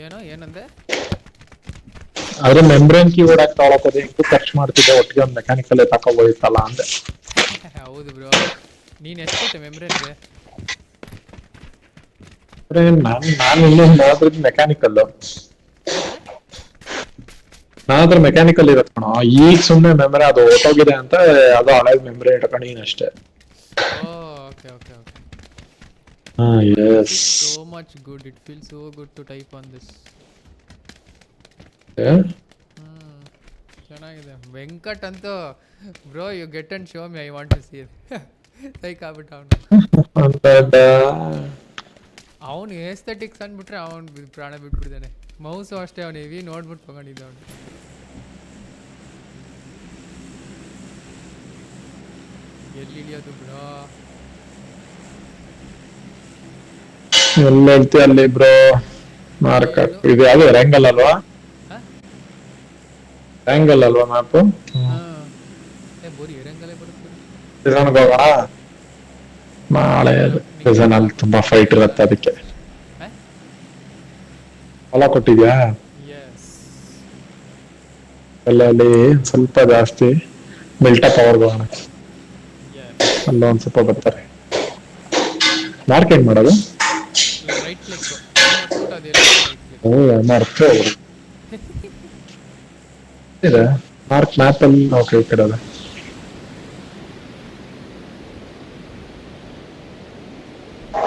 ಏನೋ ಏನಂದೆ? ಆದ್ರೆ ಮೆಂಬ್ರೇನ್ ಕೀ ಓಡಾಕ್ ತಗೊಳಕೋದು ಹೆಂಗೂ ಖರ್ಚು ಮಾಡ್ತಿದ್ದೆ, ಒಟ್ಟಿಗೆ ಒಂದು ಮೆಕ್ಯಾನಿಕಲ್ ತಗೋಬೋದಿತ್ತಲ್ಲ ಅಂದೆ. ಹೌದು ಬ್ರೋ. ನೀನ್ ಎಷ್ಟು ಕೊಟ್ಟೆ ಮೆಮ್ರೇನ್ಗೆ? ನಾನು ಇನ್ನೂ ಮೆಕ್ಯಾನಿಕಲ್ ಏನಂದ್ರೆ? ನಾನತ್ರ ಮೆಕ್ಯಾನಿಕಲ್ ಇರತ್ ಕಣ. ಈಗ ಸುಮ್ನೆ ಮೆಮರಿ ಅದು ಹೊಟ್ಟೋಗಿದೆ ಅಂತ ಅದು ಹಳೆ ಮೆಮರಿ ಇಟ್ಕೊಂಡಿನಿ ಅಷ್ಟೇ. Okay okay okay. ಹಾ this yes. Is so much good. It feel so good to type on this. ಚೆನ್ನಾಗಿದೆ. ವೆಂಕಟ್ ಅಂತೂ bro you get and show me, I want to see it. Psych ಆಗ್ಬಿಟ್ಟ ಅವನು. ಅವನು ಏಸ್ಥೆಟಿಕ್ಸ್ ಅಂದ್ಬಿಟ್ರೆ ಅವನು ಪ್ರಾಣ ಬಿಟ್ಬಿಡ್ತಾನೆ. ಮೌಸು ಅಷ್ಟೇ, ಅವನು ಹೆವಿ ನೋಡ್ಬಿಟ್ಟು ತಗೊಂಡಿದ್ದ ಅವನು. ಎಲ್ಲಿ ಇಳಿಯೋದು ಬ್ರೋ? ಎಲ್ಲ ಹೇಳ್ತಿ ಅಲ್ಲಿ ಬ್ರೋ. ಮಾರ್ಕ್ ಏನು? ಇದು ಯಾವ್ದು ರ್ಯಾಂಗಲ್ ಅಲ್ವಾ? ರ್ಯಾಂಗಲ್ ಅಲ್ವಾ ಮ್ಯಾಪ್? ಹಾಂ. ಬೋರಿ ಎರಂಗಲೇ ಬರುತ್ತೆ. ಹೋಗೋಣ ನಾಳೆ. ಸೀಸನ್ ಅಲ್ಲಿ ತುಂಬಾ ಫೈಟ್ ಇರುತ್ತೆ ಅದಕ್ಕೆ. ಹೊಲ ಕೊಟ್ಟಿದ್ಯಾ? ಎಸ್. ಅಲ್ಲಿ ಸ್ವಲ್ಪ ಜಾಸ್ತಿ ಮಿಲ್ಟಪ್ ಅವ್ರಿಗೆ ಹೋಗೋಣ. ಅಲ್ಲ ಒಂದ್ ಸ್ವಲ್ಪ ಬರ್ತಾರೆ. ಮಾರ್ಕೆಟ್ ಮಾಡೋದು ರೈಟ್ ಕ್ಲಿಕ್ ಮರ್ತ್ಬಿಟ್ಟು ಅದೆಲ್ಲ ರೈಟ್ ಕ್ಲಿಕ್. ಮರ್ತು ಇದೆ ಮಾರ್ಕ್ ಮ್ಯಾಪ್ ಅಲ್ಲಿ. ಓಕೆ ಈ ಕಡೆ ಅದ.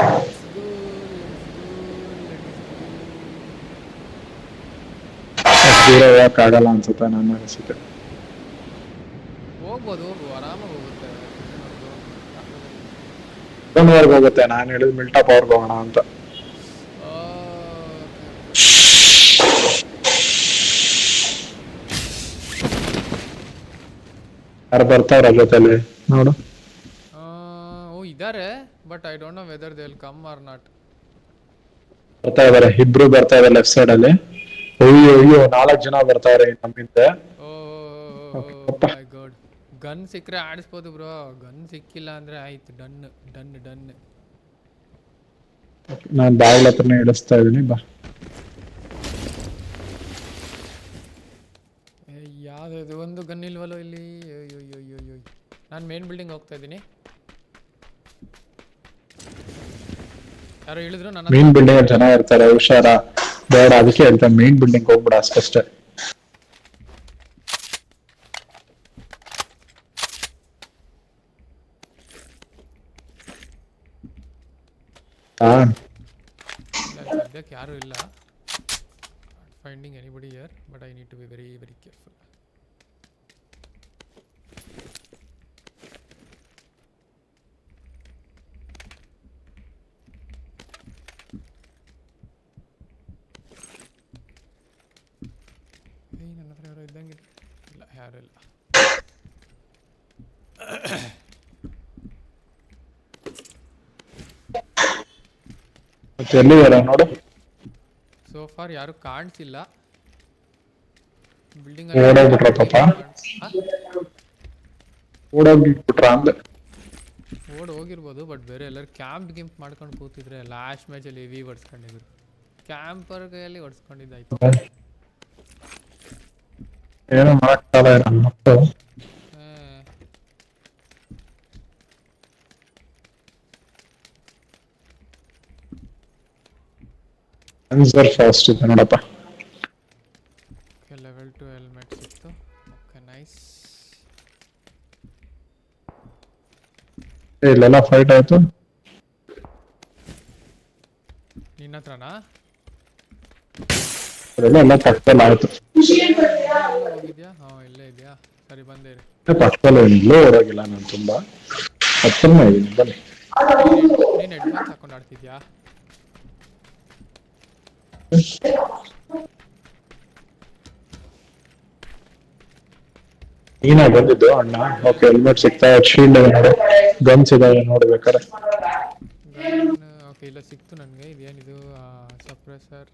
Let's go let's go let's go. ದೂರ ಹೋಗಕ್ ಆಗಲ್ಲ ಅನ್ಸುತ್ತೆ ನನ್ನ ಅನಿಸಿಕೆ. ಹೋಗ್ಬೋದು, ಆರಾಮಾಗಿ ಹೋಗುತ್ತೆ. ಹೋಗುತ್ತೆ. ನಾನು ಹೇಳಿದ್ ಮಿಲ್ಟಾಪ್ ಅವ್ರಿಗೆ ಹೋಗೋಣ ಅಂತ. ಯಾರು ಬರ್ತಾವ್ರ ಜೊತೆಲಿ ನೋಡು. ಓ ಇದಾರೆ, but I don't know whether they will come or not. ಬರ್ತಾ ಇದಾರೆ, ಇಬ್ರು ಬರ್ತಾ ಇದಾರೆ ಲೆಫ್ಟ್ ಸೈಡ್ ಅಲ್ಲಿ. ಅಯ್ಯೋ 4 ಜನ ಬರ್ತಾವ್ರೆ ನಮ್ಮಿಂದ. ಓ ಮೈ ಗಾಡ್. ಗನ್ ಸಿಕ್ಕರೆ ಆಡಿಸ್ಬೋದು ಬ್ರೋ. ಗನ್ ಸಿಕ್ಕಿಲ್ಲ ಅಂದ್ರೆ ಆಯ್ತು, ಡನ್ ಡನ್ ಡನ್. ನಾನು ಬಾಗಿಲ ಹತ್ರನೇ ಇಳಿಸ್ತಾ ಇದೀನಿ ಬಾ. ಯಾವ್ದು ಒಂದು ಗನ್ ಇಲ್ವಲ್ಲೋ ಇಲ್ಲಿ. ಅಯ್ಯೋ ನಾನು ಮೇನ್ ಬಿಲ್ಡಿಂಗ್ ಹೋಗ್ತಾ ಇದ್ದೀನಿ. ಯಾರೋ ಹೇಳಿದ್ರು ನನ್ನ ಮೇನ್ ಬಿಲ್ಡಿಂಗ್ ಅಲ್ಲಿ ಜನ ಇರ್ತಾರೆ, ಹುಷಾರ. ಬೇಡ ಅದಕ್ಕೆ ಹೇಳ್ತಾರೆ ಮೇನ್ ಬಿಲ್ಡಿಂಗ್ ಹೋಗ್ಬಿಡ ಅಷ್ಟೇ. ಸದ್ಯಕ್ಕೆ ಯಾರೂ ಇಲ್ಲ. Finding anybody here, but I need to be very very careful. ನನ್ನ ಹತ್ರ ಯಾರೋ ಇದ್ದಂಗೆ ಇಲ್ಲ, ಯಾರು ಇಲ್ಲ. ಎಲ್ಲಿದಾರ ನೋಡು. ಸೋ ಫಾರ್ ಯಾರು ಕಾಣಿಸಿಲ್ಲ. ಬಿಲ್ಡಿಂಗ್ ಓಡೋಗ್ಬಿಟ್ರ ಪಾಪ. ಓಡೋಗ್ಬಿಟ್ರ ಅಂದೆ. ಹೋಗಿರ್ಬೋದು, ಬಟ್ ಬೇರೆ ಎಲ್ಲರೂ ಕ್ಯಾಂಪ್ ಗಿಂಪ್ ಮಾಡ್ಕೊಂಡು ಕೂತಿದ್ರೆ ಲಾಸ್ಟ್ ಮ್ಯಾಚಲ್ಲಿ ಹೆವಿ ಹೊಡ್ಸ್ಕೊಂಡಿದ್ರು. ಕ್ಯಾಂಪರ್ ಕೈಯಲ್ಲಿ ಹೊಡ್ಸ್ಕೊಂಡಿದ್ದಾಯ್ತು. ಏನೋ ಮಾಡಕ್ಕಾಗಲ್ಲ ನನ್ನ ಮಕ್ಕಳು. ಆನ್ಸರ್ ಫಾಸ್ಟ್ ಇದೆ ನೋಡಪ್ಪ. ಲೆವೆಲ್ 2 ಹೆಲ್ಮೆಟ್ ಸಿಕ್ತು. Okay nice. ಇಲ್ಲೆಲ್ಲ ಫೈಟ್ ಆಯ್ತು. ನಿನ್ನ ಹತ್ರನಾ? ಎಲ್ಲ ಪಕ್ಕದಲ್ಲಿ ಆಯ್ತು. ಎಲ್ಲ ಹೋಗಿದ್ಯಾ? ಇಲ್ಲೇ ಇದೆಯಾ? ಸರಿ ಬಂದೇ ಇರಿ. ಪಕ್ಕದಲ್ಲಿ ಎಲ್ಲೂ ಓಡೋಗಿಲ್ಲ ನಾನು, ತುಂಬಾ ಹತ್ತನೇ ಇದೀನಿ. ಬನ್ನಿ. ನೀನು ಹೆಡ್ಫೋನ್ಸ್ ಹಾಕೊಂಡು ಆಡ್ತಿದ್ಯಾ? ನೀನಾ ಬಂದಿದ್ದು ಅಣ್ಣ? ಓಕೆ ಹೆಲ್ಮೆಟ್ ಸಿಗ್ತಾ, ಶೀಲ್ಡ್ ನೋಡು, ಗನ್ಸ್ ಇದಾವೆ ನೋಡ್ಬೇಕಾರೆ. ಓಕೆ ಇಲ್ಲ ಸಿಕ್ತು ನನಗೆ. ಇದೇನಿದು ಸಪ್ರೆಸರ್?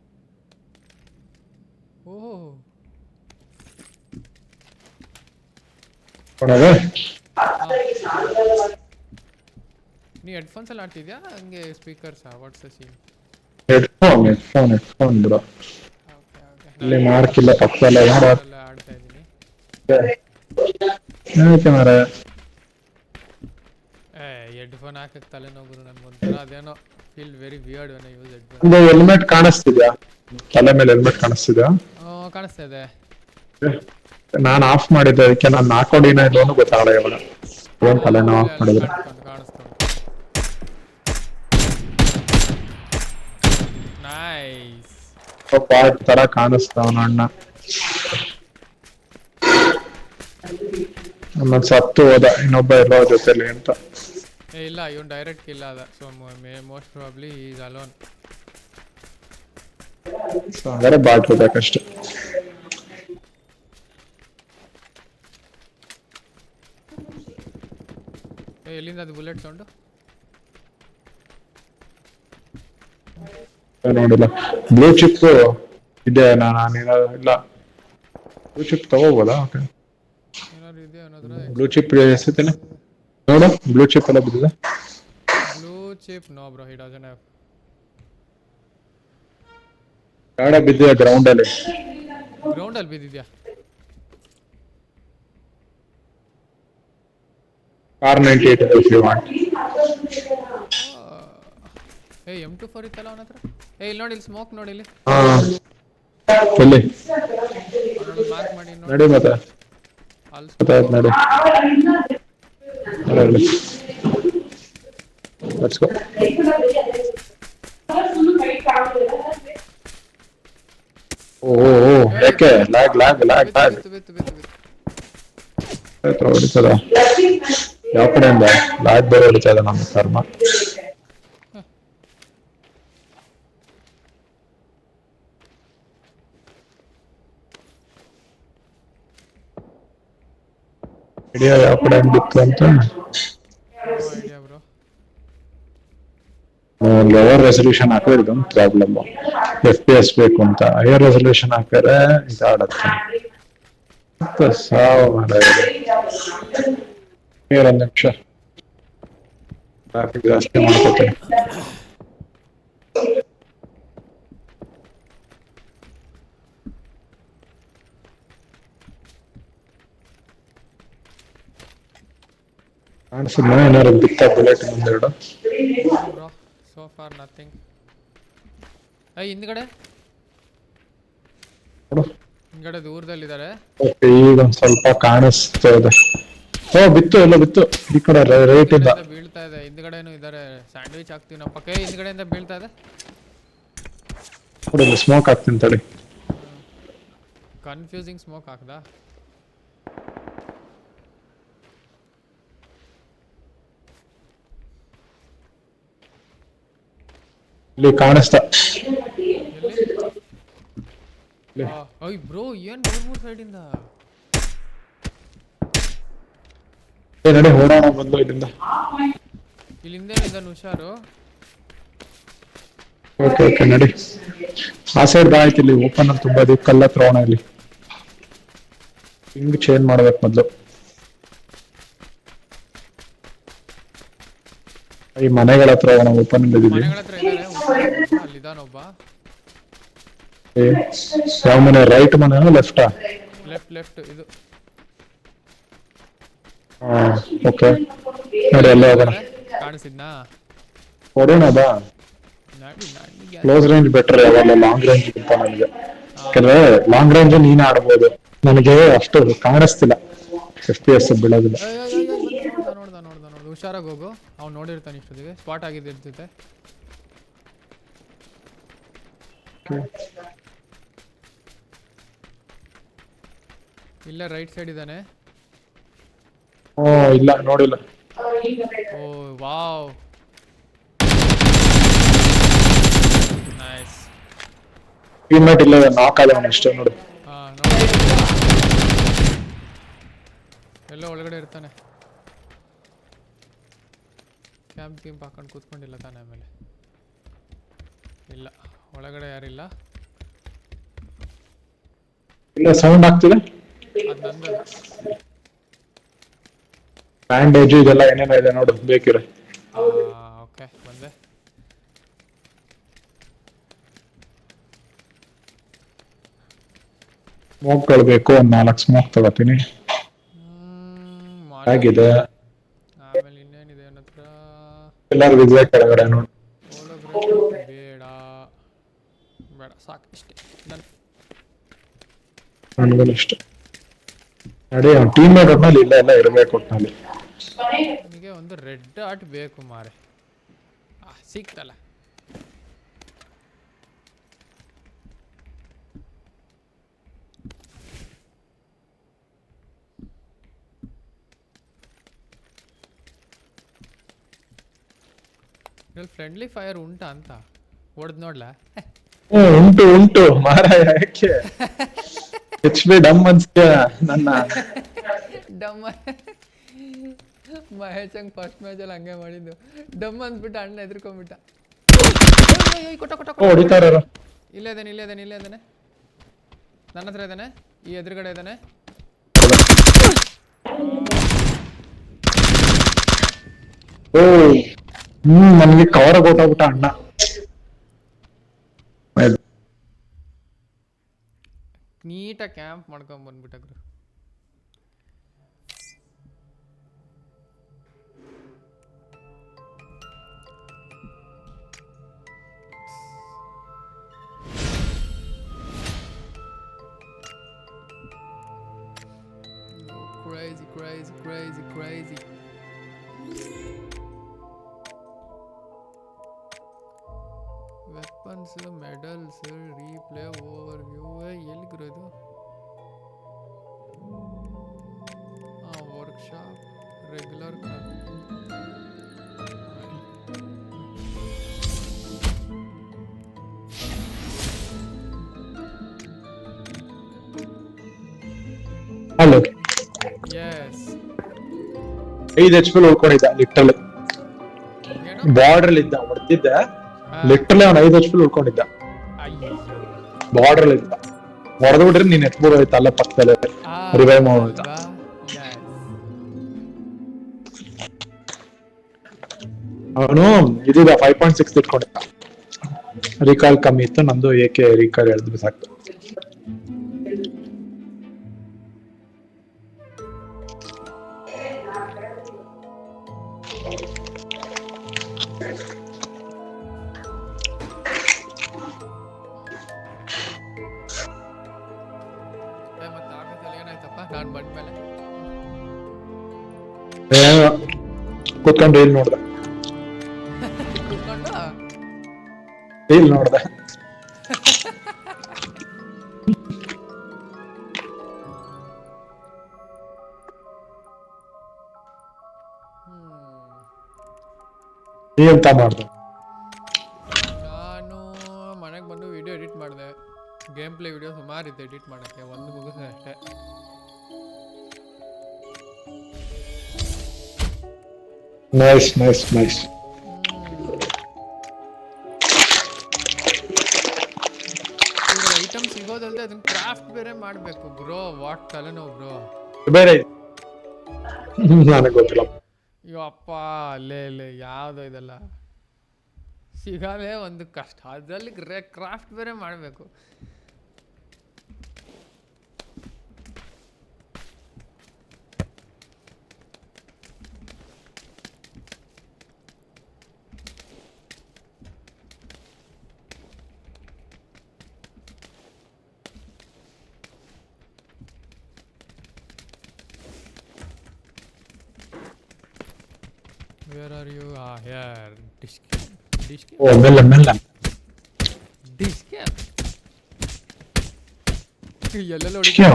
ಓಹೋ ನೀ ಹೆಡ್ಫೋನ್ಸ್ ಅಲ್ಲಿ ಆಡ್ತಿದ್ಯಾ ಹಂಗೆ ಸ್ಪೀಕರ್ಸಾ? What's the scene? ಹೆಡ್ಫೋನ್ ಬಿಡ. ಇಲ್ಲಿ ಮಾಡ್ಕಿಲ್ಲ ಪಕ್ಕದಲ್ಲೇ ನೋಡ ಅಲ್ಲೇ ಆಡ್ತಾ ಇದ್ದೀನಿ. ಏನಕ್ಕೆ ಮಾರ ಹೆಡ್ಫೋನ್ ಹಾಕಕ್ಕೆ ತಲೆನೋವು ಗುರು, ನನ್ಗೆ ಒಂಥರ ಅದೇನೋ feel very weird when I use headphone. ಒಂದು ಹೆಲ್ಮೆಟ್ ಕಾಣಿಸ್ತಿದ್ಯಾ? ತಲೆ ಮೇಲೆ ಹೆಲ್ಮೆಟ್ ಕಾಣಿಸ್ತಿದ್ಯಾ? ಕಾಣಿಸ್ತಾ ಇದೆ. ನಾನು ಆಫ್ ಮಾಡಿದ್ದೆ, ಅದಕ್ಕೆ ನಾನು ಹಾಕೊಂಡಿನ ಇಲ್ಲೋನು ಗೊತ್ತಾಗಲ್ಲ ಇವಾಗ. ಏನ್ ತಲೆನೋ ಆಫ್ ಅಲ್ಲ ಮಾಡಿದ್ರೆ ಕಾಣಿಸ್ಕೊಂಡು ನೈಸ್. ಪಾರ್ಟ್ ತರ ಕಾಣಿಸ್ತಾವ ಅಣ್ಣ. ಆಮೇಲೆ ಸತ್ತು ಹೋದ ಇನ್ನೊಬ್ಬ ಎಲ್ಲೋ ಜೊತೆಲಿ ಅಂತ. ಇಲ್ಲ, ಇವನು ಡೈರೆಕ್ಟ್ ಕಿಲ್ ಆದ. So most probably is alone. ಹಂಗಾರೆ ಬಾಟ್ಬೇಕಷ್ಟೆ. ಎಲ್ಲಿಂದ ಅದು ಬುಲೆಟ್ ಸೌಂಡು? ನೋಡಿಲ್ಲ. ಬ್ಲೂ ಚಿಪ್ ಇದೆ. ಇಲ್ಲ ಬ್ಲೂ ಚಿಪ್ ತಗೋಬೋದಾ? ಏನಾದ್ರು ಇದೆ ಅನ್ನೋದ್ರ. ಬ್ಲೂ ಚಿಪ್ ಎಸೆತೇನೆ ನೋಡು, ಬ್ಲೂ ಚಿಪ್ ಎಲ್ಲ ಬಿದ್ದಿದೆ. Blue chip no bro, he doesn't have. ಗಾಡ ಬಿದ್ದಿದೆ ಗ್ರೌಂಡ್ ಅಲ್ಲಿ. ಗ್ರೌಂಡ್ ಅಲ್ಲಿ ಬಿದ್ದಿದ್ಯಾ? R98 if you want. M24 ಇತ್ತಲ್ಲ ಅವನ ಹತ್ರ. ಇಲ್ಲಿ ನೋಡಿ, ಇಲ್ಲಿ ಸ್ಮೋಕ್ ನೋಡಿ, ಇಲ್ಲಿ ಎಲ್ಲಿ ಅವನೊಂದು ಮಾರ್ಕ್ ಮಾಡಿ ನೋಡಿ. ನಡಿ ಮತ್ತೆ ಅಲ್ಲಿ ನಡಿ. Let's go. ಓ ಯಾಕೆ ಲ್ಯಾಗ್ ಲ್ಯಾಗ್ ಲ್ಯಾಗ್ ಲ್ಯಾಗ್ ಹೊಡಿತದ? ಯಾವ ಕಡೆಯಿಂದ ಲ್ಯಾಗ್ ಬೇರೆ ಹೊಡಿತದ ನಮ್ಮ ಕರ್ಮ. ಐಡಿಯಾ ಯಾವ ಕಡೆ ಬಿತ್ತು ಅಂತ. Idea bro. ಲೋವರ್ ರೆಸಲ್ಯೂಷನ್ ಹಾಕಿದ್ರೆ ಇದೊಂದು ಪ್ರಾಬ್ಲಮ್. FPS ಬೇಕು ಅಂತ ಹೈಯರ್ ರೆಸಲ್ಯೂಷನ್ ಹಾಕಿದ್ರೆ ಇದಾಡತ್ತೆ. ಸಾವು ಒಂದು ನಿಮಿಷ ಟ್ರಾಫಿಕ್ ಜಾಸ್ತಿ ಮಾಡ್ಕೊತೀನಿ. ಕಾಣಿಸಿದ್ನ ಏನಾರು ಬಿತ್ತ ಬುಲೆಟ್ ಮುಂದೆರಡು? Bro so far nothing. ಹಿಂದ್ಗಡೆ ದೂರದಲ್ಲಿದ್ದಾರೆ. ಈಗ ಒಂದ್ ಸ್ವಲ್ಪ ಕಾಣಿಸ್ತಾ ಇದೆ. ಬಿತ್ತು, ಎಲ್ಲ ಬಿತ್ತು. ಈ ಕಡೆ ರೈಟ್ ಇಂದ ಬೀಳ್ತಾ ಇದೆ. ಹಿಂದ್ಗಡೆನೂ ಇದಾರೆ. ಸ್ಯಾಂಡ್ವಿಚ್ ಹಾಕ್ತೀವಿ ನಮ್ಮ ಪಕ್ಕ. ಹಿಂದ್ಗಡೆಯಿಂದ ಬೀಳ್ತಾ ಇದೆ. ನೋಡಿ ಸ್ಮೋಕ್ ಹಾಕ್ತೀನಿ ತಡಿ. ಕನ್ಫ್ಯೂಸಿಂಗ್ ಸ್ಮೋಕ್ ಹಾಕ್ದ. ಇಲ್ಲಿ ಕಾಣಿಸ್ತಾ. ಬ್ರೋ ಏನ್ ಮೂರ್ ಸೈಡ್ ಇಂದ ನಡಿ ಓಡೋಣ ಬಂದು ಇಲ್ಲಿಂದ. ಇಲ್ಲಿಂದ ಹುಷಾರು. ಓಕೆ ಓಕೆ ನಡಿ. ಆ ಸೈಡ್ ಆಯ್ತು. ಇಲ್ಲಿ ಓಪನ್ ಅಲ್ಲಿ ತುಂಬಾ ಕಲ್ಲ ಹತ್ರ ಹೋಣ. ಇಲ್ಲಿ ಹಿಂಗ್ ಚೇಂಜ್ ಮಾಡ್ಬೇಕು ಮೊದ್ಲು. ಈ ಮನೆಗಳ ಹತ್ರ ಹೋಗೋಣ. ಓಪನ್ ಅಲ್ಲಿ ಅಲ್ಲಿದಾನೊಬ್ಬ. ಯಾವ ಮನೆ? ರೈಟ್ ಮನೆನಾ ಲೆಫ್ಟಾ? ಲೆಫ್ಟ್ ಇದು. ಓಕೆ ನೋಡಿ ಎಲ್ಲ ಹೋಗೋಣ. ಕಾಣಿಸಿದ್ನಾ? ಹೊಡೋಣ ಬಾ. ಕ್ಲೋಸ್ ರೇಂಜ್ ಬೆಟರ್ ಯಾವಾಗ ಲಾಂಗ್ ರೇಂಜ್ ಗಿಂತ ನನಗೆ. ಯಾಕಂದ್ರೆ ಲಾಂಗ್ ರೇಂಜ್ ನೀನ್ ಆಡ್ಬೋದು, ನನಗೆ ಅಷ್ಟು ಕಾಣಿಸ್ತಿಲ್ಲ. FPS ಬೀಳೋದಿಲ್ಲ. ನೋಡ್ದ ಹುಷಾರಾಗಿ ಹೋಗು. ಅವ್ನು ನೋಡಿರ್ತಾನೆ ಇಷ್ಟೊತ್ತಿಗೆ. ಸ್ಪಾಟ್ ಆಗಿದೆ ಇರ್ತೈತೆ. ಇಲ್ಲೇ ರೈಟ್ ಸೈಡ್ ಇದ್ದಾನೆ. ಇಲ್ಲ ನೋಡಿಲ್ಲ. ಓ ವಾವ್ ನೈಸ್. ಟೀಮ್ಮೇಟ್ ಇಲ್ಲ, ನಾಕ್ ಆದ ಅಷ್ಟೇ ನೋಡಿ. ಎಲ್ಲೋ ಒಳಗಡೆ ಇರ್ತಾನೆ. ಕ್ಯಾಂಪ್ ಹಾಕೊಂಡು ಕೂತ್ಕೊಂಡಿಲ್ಲ ತಾನೆ? ಆಮೇಲೆ ಇಲ್ಲ, ಒಳಗಡೆ ಯಾರಿಲ್ಲ. ಇಲ್ಲ ಸೌಂಡ್ ಆಗ್ತಿದೆ. ಅದು ನಂದದು. ಬ್ಯಾಂಡೇಜ್ ಇದೆಲ್ಲ ಏನೇನೋ ಇದೆ ನೋಡು, ಬೇಕಿರ. ಓಕೆ ಬಂದೆ. ಸ್ಮೋಕ್ಗಳು ಬೇಕು, ಒಂದ್ 4 ಸ್ಮೋಕ್ ತಗೋತೀನಿ. ಮಾನಿಟರ್. ಆಗಿದೆ. ಆಮೇಲೆ ಇನ್ನೇನಿದೆ ನನ್ನ ಹತ್ರ? ಎಲ್ಲರಿಗೂ ಇದೆ ಕೆಳಗಡೆ ನೋಡಿ. ಹೋಲೋಗ್ರಾಫಿಕ್ ಬೇಡ, ಬೇಡ ಸಾಕು ಇಷ್ಟೇ. ನನಗೂ ಇಷ್ಟ. ಅದೇ ಟೀಮ್ ಮೇಟ್ ಒಟ್ನಲ್ಲಿ ಇಲ್ಲ, ಎಲ್ಲ ಇರಬೇಕು ಒಟ್ನಲ್ಲಿ. ನನಗೆ ಒಂದು ರೆಡ್ ಆರ್ಟ್ ಬೇಕು ಮಾರೆ. ಸಿಕ್ತಲ್ಲ. ಫ್ರೆಂಡ್ಲಿ ಫೈರ್ ಉಂಟಾ ಅಂತ ಹೊಡೆದ್ ನೋಡ್ಲಾ? ಉಂಟು ಉಂಟು ಮಾರಾಯ. ಯಾಕೆ ಎಚ್ ಬಿ ಡಮ್ ಅನ್ಸ್ತೀಯ ನನ್ನ? ಡಮ್ ಮಹೇಶ್ ಹಂಗೆ ಫಸ್ಟ್ ಮ್ಯಾಚಲ್ಲಿ ಹಂಗೆ ಮಾಡಿದ್ದು. ಡಮ್ ಅನ್ಸ್ಬಿಟ್ಟು ಅಣ್ಣ ಎದ್ರುಕೊಂಡ್ಬಿಟ್ಟ. ಹೊಡಿತಾರ. ಇಲ್ಲೇ ಇದ್ದಾನೆ, ಇಲ್ಲೇ ಇದ್ದಾನೆ, ಇಲ್ಲೇ ಇದ್ದಾನೆ. ನನ್ನ ಹತ್ರ ಇದ್ದಾನೆ, ಈ ಎದುರುಗಡೆ ಇದ್ದಾನೆ. ಓ ನನಗೆ ಕವರ್ ಕೊಟ್ಟಾಗ್ಬಿಟ್ಟ ಅಣ್ಣ. ನೀಟಾಗಿ ಕ್ಯಾಂಪ್ ಮಾಡ್ಕೊಂಡ್ ಬಂದ್ಬಿಟ್ಟ ಗುರು. Crazy, crazy, crazy, crazy. Weapons, medals, replay, overview. ಎಲ್ಲಿ ಗುರು ಇದು? Workshop, regular. Hello. Yes. 5 HP ಉಳ್ಕೊಂಡಿದ್ದ ಲಿಟ್ರಲಿ. ಬಾರ್ಡರ್ ಇದ್ದ ಹೊಡೆದಿದ್ದೆ, ಲಿಟ್ರಲಿ ಅವ್ನು 5 HP ಉಳ್ಕೊಂಡಿದ್ದ. ಬಾರ್ಡರ್ ಇದ್ದ, ಹೊಡೆದು ಬಿಟ್ರೆ ನೀನ್ ಎತ್ಬೋದಾಯ್ತು ಅಲ್ಲ ಪಕ್ಕದಲ್ಲೇ ರಿವೈವ್ ಮಾಡೋಯ್ತ. ಅವನು ಇದೀಗ 5.6 ಇಟ್ಕೊಂಡಿದ್ದ. ರೀಕಾಲ್ ಕಮ್ಮಿ ಇತ್ತು, ನಂದು ಏಕೆ ರೀಕಾಲ್ ಹೇಳಿದ್ರೆ ಸಾಕು. ನಾನು ಬಂದ್ಮೇಲೆ ಕೂತ್ಕೊಂಡು ರೀಲ್ ನೋಡ್ದೆ. ಕೂತ್ಕೊಂಡು ರೀಲ್ ನೋಡ್ದೆ. ನೀ ಎಂತ ಮಾಡ್ದೆ? ನಾನು ಮನೆಗೆ ಬಂದು ವಿಡಿಯೋ ಎಡಿಟ್ ಮಾಡಿದೆ. ಗೇಮ್ ಪ್ಲೇ ವಿಡಿಯೋ ಸುಮಾರಿತ್ತು ಎಡಿಟ್ ಮಾಡೋಕ್ಕೆ, ಒಂದು ಮುಗಿಸಿದೆ ಅಷ್ಟೇ. Nice nice nice. ಐಟಮ್ ಸಿಗೋದಲ್ದೆ ಅದನ್ನ ಕ್ರಾಫ್ಟ್ ಬೇರೆ ಮಾಡಬೇಕು ಬ್ರೋ. ವಾಟ್ ತಲೆನೋವು ಬ್ರೋ. ಬೇರೆ ನನಗೆ ಗೊತ್ತಿಲ್ಲ. ಅಯ್ಯೋ ಅಪ್ಪ, ಅಲ್ಲೇ ಯಾವುದೋ ಇದೆಲ್ಲ ಸಿಗಲೇ ಒಂದು ಕಷ್ಟ, ಅದರಲ್ಲಿ ಕ್ರಾಫ್ಟ್ ಬೇರೆ ಮಾಡಬೇಕು. Where are you? Here. Dish cam. ಓ ಮೆಲ್ಲ ಮೆಲ್ಲ. Dish cam. ಎಲ್ಲೆಲ್ಲ ಹೊಡಿತೀವಿ.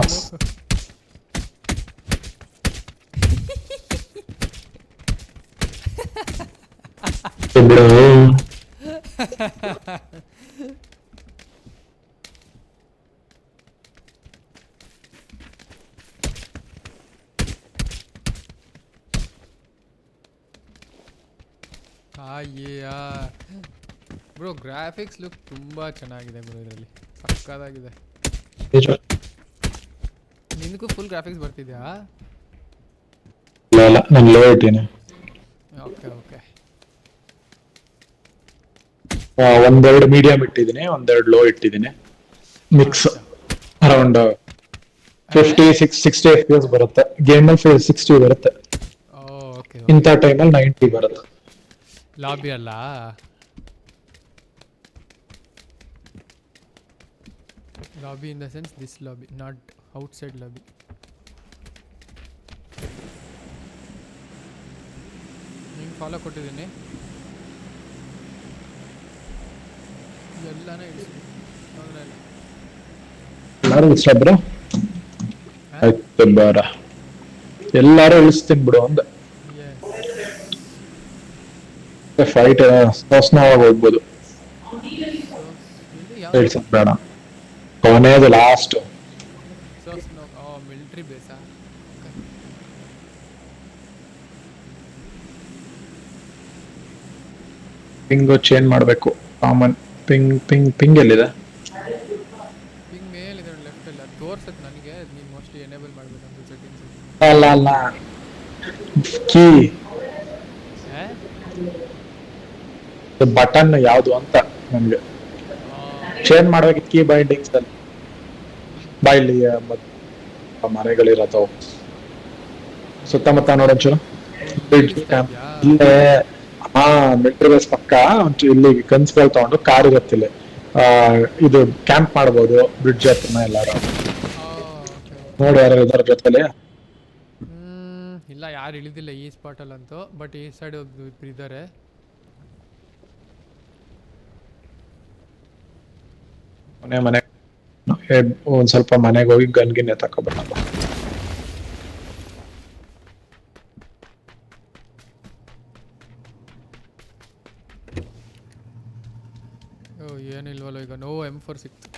ಬಿಡು. ಬ್ರೋ ಗ್ರಾಫಿಕ್ಸ್ ಲುಕ್ ತುಂಬಾ ಚೆನ್ನಾಗಿದೆ ಬ್ರೋ, ಇದರಲ್ಲಿ ಸಕ್ಕತ್ತಾಗಿದೆ. ನಿನಗೂ ಫುಲ್ ಗ್ರಾಫಿಕ್ಸ್ ಬರ್ತಿದ್ಯಾ? ಇಲ್ಲ ನಾನು ಲೋ ಇಟ್ಟಿನಿ. Okay okay. ಒಂದೆರಡು ಮೀಡಿಯಂ ಇಟ್ಟಿದ್ದೀನಿ, ಒಂದೆರಡು ಲೋ ಇಟ್ಟಿದ್ದೀನಿ. ಮಿಕ್ಸ್ ಅರೌಂಡ್ 60 FPS ಬರುತ್ತೆ, ಗೇಮಲ್ಲಿ 60 ಬರುತ್ತೆ, ಓಕೆ ಇಂಥ ಟೈಮಲ್ಲಿ 90 ಬರುತ್ತೆ. ಲಾಬಿ ಅಲ್ಲ. Lobby in the sense this lobby, not outside lobby. ನಿಂಗೆ ಫಾಲೋ ಕೊಟ್ಟಿದ್ದೀನಿ, ಎಲ್ಲಾನು ಇಳಿಸ್ತೀನಿ. ತೊಂದರೆ ಇಲ್ಲ. ಎಲ್ಲಾರು ಇಳಿಸ್ಲಬ್ರ ಆಯ್ತು ಬಾರ, ಎಲ್ಲಾರು ಇಳಿಸ್ತೀನಿ ಬಿಡು ಅಂದ. ಫೈಟ್ ಸ್ನೋವಾಗಿ ಹೋಗ್ಬೋದು, ಇಳಿಸೋದು ಬೇಡ. ಕೊನೆಯದು ಲಾಸ್ಟ್ ಮಿಲಿಟ್ರಿ ಬೇಸಾ. ಪಿಂಗ್ ಚೇಂಜ್ ಮಾಡಬೇಕು. ಕಾಮನ್ ಪಿಂಗ್ ಪಿಂಗ್ ಪಿಂಗ್ ಎಲ್ಲಿದೆ? ಪಿಂಗ್ ಮೇಲಿದೆ ಲೆಫ್ಟ್ ಅಲ್ಲಿ, ಅದು ತೋರ್ಸತ್ ನನಗೆ. ನೀನು ಮೋಸ್ಟ್ಲಿ ಎನೇಬಲ್ ಮಾಡ್ಬೇಕಂತ ಸೆಟ್ಟಿಂಗ್ಸ್. ಅಲ್ಲ ಅಲ್ಲ, ಕೀ ಬಟನ್ ಯಾವುದು ಅಂತ ನಮ್ಗೆ ಚೇಂಜ್ ಮಾಡ್ಬೇಕಿತ್ತು. ಕೀ ಬೈಂಡಿಂಗ್ಸ್ ಅಲ್ಲಿ ಬಾಯ್ಲಿ ಮನೆಗಳಿರತ್ತವು ಸುತ್ತಮುತ್ತ ನೋಡೊಂಚೂರು. ಇಲ್ಲೇ ಹಾ ಮಿಲಿಟರಿ ಬೇಸ್ ಪಕ್ಕ ಒಂಚೂರು ಇಲ್ಲಿ ಕನ್ಸ್ಗಳು ತಗೊಂಡು ಕಾರ್ ಇರತ್ತಿಲ್ಲ, ಇದು ಕ್ಯಾಂಪ್ ಮಾಡ್ಬೋದು ಬ್ರಿಡ್ಜ್ ಹತ್ರನ ಎಲ್ಲಾರು. ನೋಡಿ ಯಾರು ಇದರ ಜೊತೆಲಿ. ಇಲ್ಲ ಯಾರು ಇಳಿದಿಲ್ಲ ಈ ಸ್ಪಾಟಲ್ಲಂತೂ, ಬಟ್ ಈ ಸೈಡ್ ಇಬ್ರು ಇದ್ದಾರೆ. ಮನೆ ಒಂದ್ ಸ್ವಲ್ಪ ಮನೆಗೆ ಹೋಗಿ ಗನ್ಗಿನ್ನೆ ತಕೊಬರಲ್ಲ. ಏನಿಲ್ವಲ್ಲ ಈಗ. ನೋ M4 ಸಿಕ್ತು.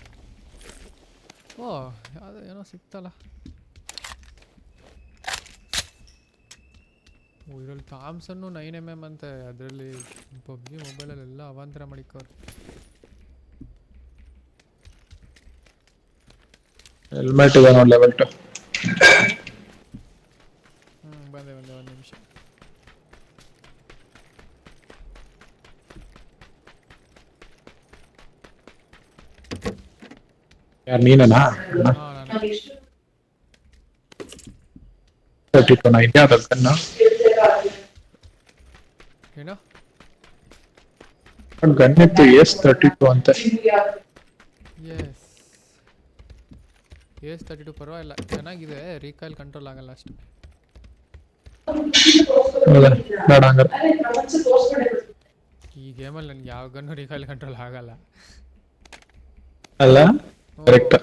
ಯಾವುದು ಏನೋ ಸಿಕ್ತಲ್ಲ. ಇದರಲ್ಲಿ ಥಾಮ್ಸನ್ನು 9mm ಅಂತೆ. ಅದರಲ್ಲಿ ಪಬ್ಜಿ ಮೊಬೈಲಲ್ಲೆಲ್ಲ ಅವಾಂತರ ಮಾಡಿಕೋರು. ಹೆಲ್ಮೆಟ್ ಇದೆ ನೋಡಿ ಲೆವೆಲ್ 2. ಬಂದೆ ಒಂದು ನಿಮಿಷ. ಯಾರು ನೀನಾ? 32 ಯಾವ್ದು ಗನ್ನು? ಏನೋ ಗನ್ ಇತ್ತು S32 ಅಂತ. S32 ಪರವಾಗಿಲ್ಲ, ಚೆನ್ನಾಗಿದೆ. ರೀಕಾಯಿಲ್ ಕಂಟ್ರೋಲ್ ಆಗಲ್ಲ ಅಷ್ಟು. ಬೇಡ ಹಂಗಾರೆ. ಈ ಗೇಮಲ್ಲಿ ನನಗೆ ಯಾವ ಗನ್ನು ರೀಕಾಯಿಲ್ ಕಂಟ್ರೋಲ್ ಆಗಲ್ಲ. ಅಲ್ಲ correct.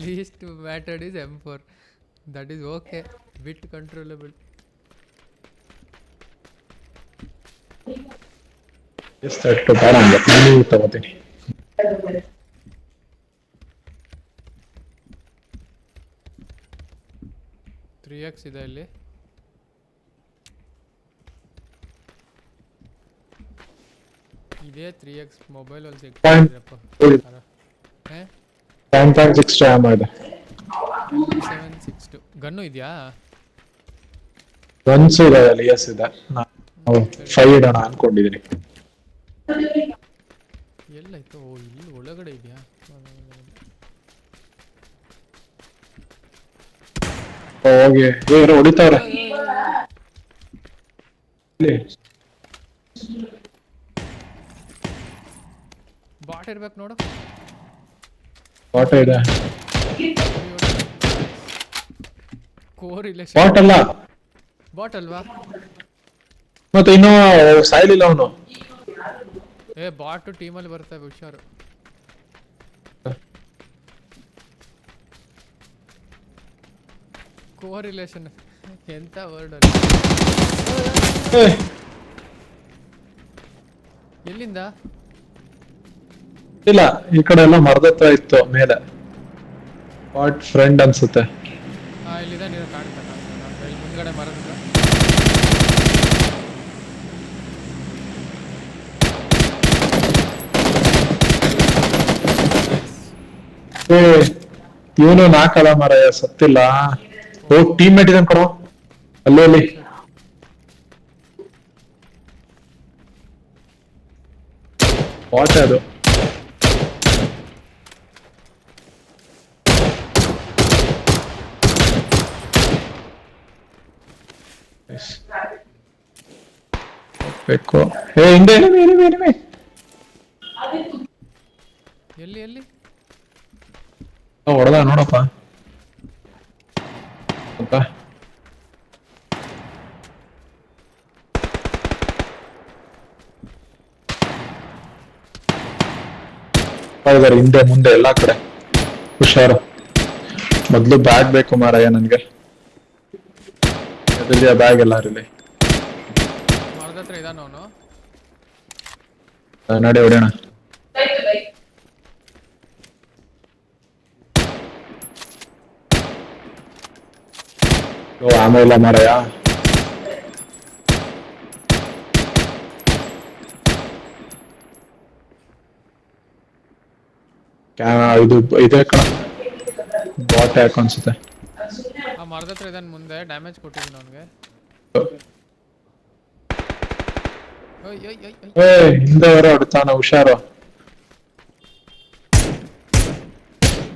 Least mattered is M4. That is okay, but controllable. S32 ಬೇಡ ಹಂಗಾರೆ, ನಾನು ತಗೋತೀನಿ. X ಇದೆ ಇಲ್ಲಿ. ಇದೇ 3x ಮೊಬೈಲ್ ಅಲ್ಲಿ ಸಿಗ್ತದೆಪ್ಪ. 7.6 RAM ಇದೆ. 762 ಗನ್ನು ಇದೆಯಾ? ಗನ್ಸ್ ಇದೆ ಅಲ್ಲಿ, ಎಸ್ ಇದೆ. ನಾನು 5 ಇಡೋಣ ಅನ್ಕೊಂಡಿದ್ದೀನಿ. ಎಲ್ಲಾಯ್ತು? ಇಲ್ಲಿ ಒಳಗಡೆ ಇದೆಯಾ? ಹೋಗಿ ಇವರು ಹೊಡಿತಾವ್ರೆ. ಬಾಟ್ ಇರ್ಬೇಕು ನೋಡು. ಬಾಟ್ ಇದೆ. Core relation. ಬಾಟ್ ಅಲ್ಲ, ಬಾಟ್ ಅಲ್ವಾ? ಮತ್ತೆ ಇನ್ನೂ ಸಾಯ್ಲಿಲ್ಲ ಅವನು. ಬಾಟ್ ಟೀಮಲ್ಲಿ ಬರ್ತವೆ, ಹುಷಾರು. ಕೋರಿಲೇಷನ್ ಎಂತ ವರ್ಡ್ ಅಲ್ಲಿ. ಎಲ್ಲಿಂದ? ಇಲ್ಲ, ಈ ಕಡೆ ಎಲ್ಲ ಮರದತ್ರ ಇತ್ತು ಮೇಲೆ. ವಾಟ್ ಫ್ರೆಂಡ್ ಅನ್ಸುತ್ತೆ. ಇಲ್ಲಿದೆ, ನೀನು ಕಾಣ್ತಾ ಇಲ್ಲಿ ಮುಂದ್ಗಡೆ ಮರದ. ಇವನು ನಾಕಲ್ಲ ಮರ, ಸತ್ತಿಲ್ಲ. ಹೋಗ್ ಟೀಮ್ ಮೇಟ್ ಇದನ್ ಕೊಡೋ ಅಲ್ಲಿ. ವಾಟ್ ಅದು? ಬೇಕು. ಏ ಹಿಂದೆ ಎನಿಮಿ. ಎಲ್ಲಿ ಎಲ್ಲಿ ಹೊಡೆದ ನೋಡಪ್ಪ. ಇದಾರೆ ಹಿಂದೆ ಮುಂದೆ ಎಲ್ಲಾ ಕಡೆ. ಹುಷಾರು. ಮೊದ್ಲು ಬ್ಯಾಗ್ ಬೇಕು ಮಾರಾಯ ನನ್ಗೆ. ಎದುರಿಯ ಬ್ಯಾಗ್ ಎಲ್ಲ ಇಲ್ಲಿ. ಮರದ ಹತ್ರ ಇದಾನ ಅವನು. ನಡೆ ಹೊಡೆಯೋಣ. ಓ ಆಮೇಲೆ ಇಲ್ಲ ಮಾರಾಯ. ಇದು ಇದೆ ಕಣ. ಬಾಟ್ ಯಾಕೆ ಅನ್ಸುತ್ತೆ. ಆ ಮರದ ಹತ್ರ ಇದಾನ ಮುಂದೆ. ಡ್ಯಾಮೇಜ್ ಕೊಟ್ಟಿದ್ದೀನಿ ಅವನಿಗೆ. ಹಿಂದೆ ಹೊರ ಹೊಡ್ತಾನ ಹುಷಾರು.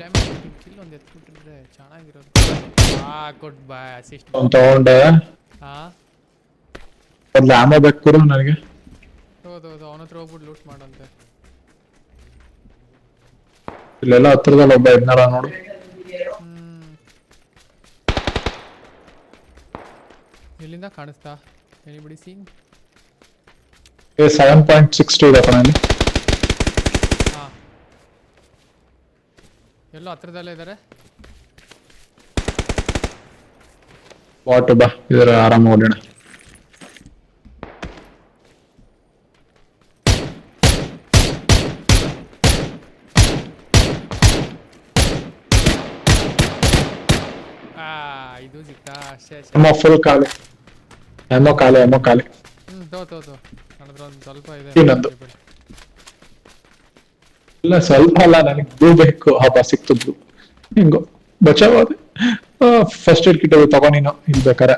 ಡ್ಯಾಮೇಜ್ ಕಿಲ್ ಒಂದು ಎತ್ಬಿಟ್ಟಿದ್ರೆ ಚೆನ್ನಾಗಿರೋದು. ಗುಡ್ ಬೈ ಅಸಿಸ್ಟ್ ತಗೊಂಡೆ. ಹಾ ಒಂದು ಆಮೆ ಬೇಕು ನನಗೆ. ಹೌದು ಅವನ ಹತ್ರ ಹೋಗ್ಬಿಟ್ಟು ಲೂಟ್ ಮಾಡಂತೆ. ಇಲ್ಲೆಲ್ಲ ಹತ್ರದಲ್ಲಿ ಒಬ್ಬ ಇದ್ನಲ್ಲ ನೋಡು. ಎಲ್ಲಿಂದ ಕಾಣಿಸ್ತಾ ಎನಿಬಡಿ ಸೀನ್? 7.62 ಇದೆ ಕಣ ಇಲ್ಲಿ. ಹಾ ಎಲ್ಲೋ ಹತ್ರದಲ್ಲೇ ಇದ್ದಾರೆ. ಬಾಟ್ ಬಾ ಇದರ ಆರಾಮ ಓಡೋಣ. ಇದು ಸಿಕ್ತಾ ಅಷ್ಟೇ. ಫುಲ್ ಖಾಲಿ. ಎಮೋ ಖಾಲಿ. ತೋ ನನ್ನದ್ರ ಒಂದು ಸ್ವಲ್ಪ ಇದೆ. ಇನ್ನೊಂದು ಇಲ್ಲ ಸ್ವಲ್ಪ ಅಲ್ಲ, ನನಗೆ ಬ್ಲೂ ಬೇಕು. ಹಬ್ಬ ಸಿಕ್ತು ಬ್ಲೂ. ಹಿಂಗೋ ಬಚಾವಾದೆ. ಫಸ್ಟ್ ಏಡ್ ಕಿಟ್ ತಗೋ ನೀನು. ಇಲ್ಲಿ ಬೇಕಾರೆ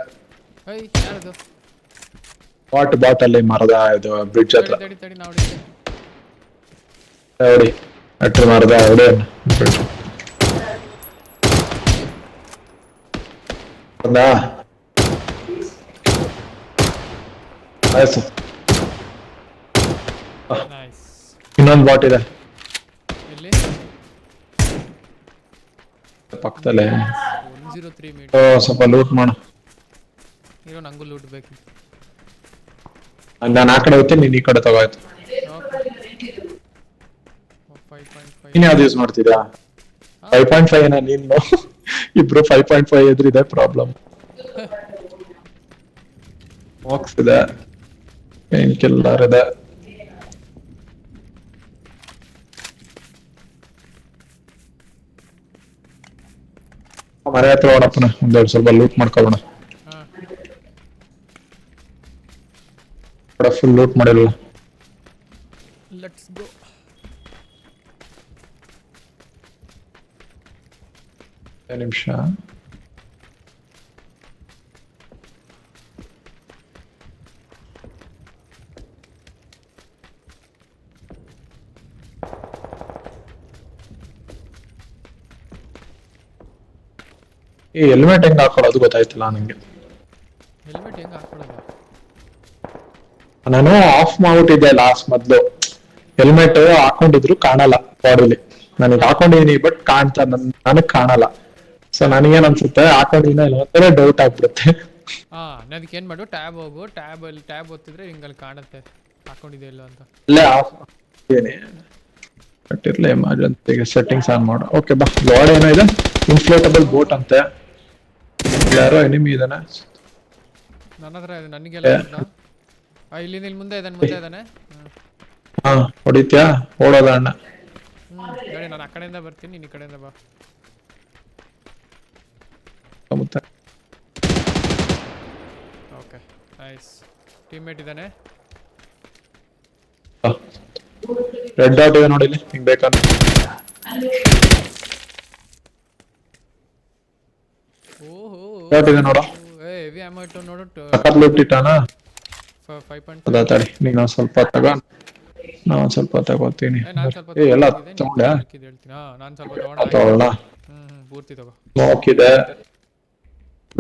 ಬಾಟ್ ಅಲ್ಲಿ ಮರದ ಇದು ಬ್ರಿಡ್ಜ್ ಹತ್ರ ಹೊಡಿ. ಅಟ್ರ ಮರದ ಹೊಡಿ. ಆಯ್ತು. ಇನ್ನೊಂದು ಬಾಟ್ ಇದೆ ಪಕ್ಕದಲ್ಲೇ. 103 ಸ್ವಲ್ಪ ಲೂಟ್ ಮಾಡು. ಇರೋ ನಂಗೂ ಲೂಟ್ ಬೇಕು. ನಾನು ಆ ಕಡೆ ಹೋಗ್ತೀನಿ, ನೀನ್ ಈ ಕಡೆ ತಗೋಯ್ತು. 5.5 ನೀನ್ ಯಾವ್ದು ಯೂಸ್ ಮಾಡ್ತಿದ್ಯಾ? 5.5 ಏನ ನೀನು? ಇಬ್ರು 5.5 ಎದುರಿದೆ ಪ್ರಾಬ್ಲಮ್. ಬಾಕ್ಸ್ ಇದೆ, ಪೇನ್ ಕಿಲ್ಲರ್ ಇದೆ. ಮನೆ ಹತ್ರ ಹೋಗೋಣಪ್ಪನ, ಒಂದೆರಡು ಸ್ವಲ್ಪ ಲೂಟ್ ಮಾಡ್ಕೊಳ್ಳೋಣ. ಫುಲ್ ಲೂಟ್ ಮಾಡಿಲ್ಲ. Let's go. ನಿಮಿಷ. ಈ ಹೆಲ್ಮೆಟ್ ಹೆಂಗ್ ಹಾಕೊಳ್ಳೋದು ಗೊತ್ತಾಯ್ತಿಲ್ಲ ನಂಗೆ. ಹೆಲ್ಮೆಟ್ ಹೆಂಗ್ ಹಾಕೊಳ್ಳೋದು? ನಾನು ಆಫ್ ಮಾಡ್ಬಿಟ್ಟಿದ್ದೆ ಲಾಸ್ಟ್ ಮೊದ್ಲು. ಹೆಲ್ಮೆಟ್ ಹಾಕೊಂಡಿದ್ರು ಕಾಣಲ್ಲ ಬಾಡಿಲಿ. ನನಗೆ ಹಾಕೊಂಡಿದೀನಿ ಬಟ್ ಕಾಣ್ತಾ ನನಗ್ ಕಾಣಲ್ಲ. ಸೊ ನನಗೇನ್ ಅನ್ಸುತ್ತೆ ಹಾಕೊಂಡಿನ ಇಲ್ಲ ಅಂತಾನೆ ಡೌಟ್ ಆಗ್ಬಿಡುತ್ತೆ. ಅದಕ್ಕೆ ಏನ್ ಮಾಡು, ಟ್ಯಾಬ್ ಹೋಗು. ಟ್ಯಾಬ್ ಒತ್ತಿದ್ರೆ ಹಿಂಗಲ್ಲಿ ಕಾಣುತ್ತೆ ಹಾಕೊಂಡಿದೆ ಇಲ್ಲ ಅಂತ. ಇಲ್ಲೇ ಆಫ್ ಬಟ್ ಇರ್ಲಿ ಎಮರ್ಜೆನ್ಸಿಗೆ ಸೆಟ್ಟಿಂಗ್ಸ್ ಆನ್ ಮಾಡು. ಓಕೆ ಬಾ. ಗಾಡ್ ಏನೋ ಇದೆ, ಇನ್ಫ್ಲೇಟಬಲ್ ಬೋಟ್ ಅಂತೆ. ಯಾರೋ ಎನಿಮಿ ಇದಾನೆ ನನ್ನ ಹತ್ರ. ನನಗೆಲ್ಲ ಇಲ್ಲಿ ಮುಂದೆ ಇದ್ದಾನೆ. ಹಾ ಹೊಡಿತ್ಯಾ? ಓಡೋದ ಅಣ್ಣ. ಹೇಳಿ, ನಾನು ಆ ಕಡೆಯಿಂದ ಬರ್ತೀನಿ, ನೀನ್ ಈ ಕಡೆಯಿಂದ ಬಾ. Okay nice. ಟೀಮ್ಮೇಟ್ ಇದ್ದಾನೆ. ರೆಡ್ ಡಾಟ್ ಇದೆ ನೋಡಿ ಇಲ್ಲಿ, ಹಿಂಗ್ ಬೇಕಾದ್ರೆ. ಡಾಟ್ ಇದೆ ನೋಡು. ಹೆವಿ ಅಮೌಂಟ್ ನೋಡು. ಲೂಟ್ ಇಟ್ಟಾನ. 5.5 ತಡಿ, ನೀನು ಸ್ವಲ್ಪ ತಗೋ. ನಾನು ಸ್ವಲ್ಪ ತಗೋತೀನಿ. ಎಲ್ಲ ತಗೊಂಡೆ. ನಾನು ಸ್ವಲ್ಪ ತಗೊಳ್ಳೋಣ. ಪೂರ್ತಿ ತಗೋ. ಸ್ಮೋಕ್ ಇದೆ,